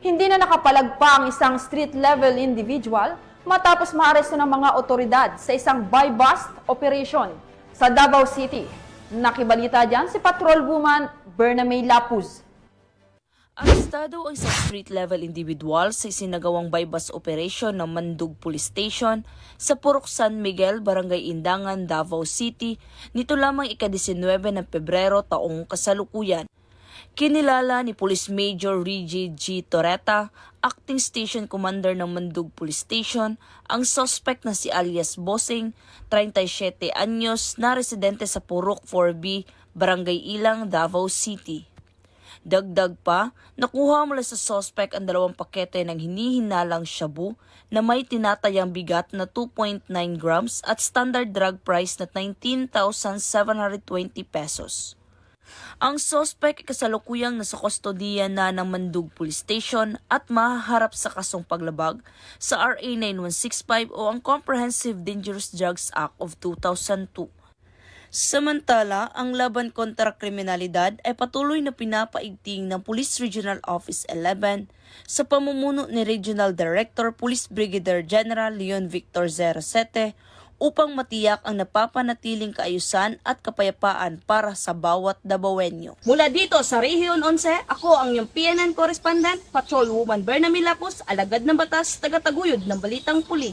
Hindi na nakapalagpa ang isang street-level individual matapos maaresto ng mga otoridad sa isang buy-bust operation sa Davao City. Nakibalita dyan si Patrolwoman Bernamay Lapuz. Arestado ang isang street-level individual sa isinagawang buy-bust operation ng Mandug Police Station sa Purok San Miguel, Barangay Indangan, Davao City nito lamang ika-19 ng Pebrero taong kasalukuyan. Kinilala ni Police Major Reggie G. Torreta, Acting Station Commander ng Mandug Police Station, ang suspect na si alias Bossing, 37 anyos, na residente sa Purok 4B, Barangay Ilang, Davao City. Dagdag pa, nakuha mula sa suspect ang 2 pakete ng hinihinalang shabu na may tinatayang bigat na 2.9 grams at standard drug price na 19,720 pesos. Ang suspect kasalukuyang nasa kustodiya na ng Mandug Police Station at mahaharap sa kasong paglabag sa RA 9165 o ang Comprehensive Dangerous Drugs Act of 2002. Samantala, ang laban kontra kriminalidad ay patuloy na pinapaigting ng Police Regional Office 11 sa pamumuno ni Regional Director Police Brigadier General Leon Victor 07 upang matiyak ang napapanatiling kaayusan at kapayapaan para sa bawat Davaoenyo. Mula dito sa Region 11, ako ang iyong PNN correspondent, Patrolwoman Bernamay Lapuz, alagad ng batas, tagataguyod ng Balitang Pulis.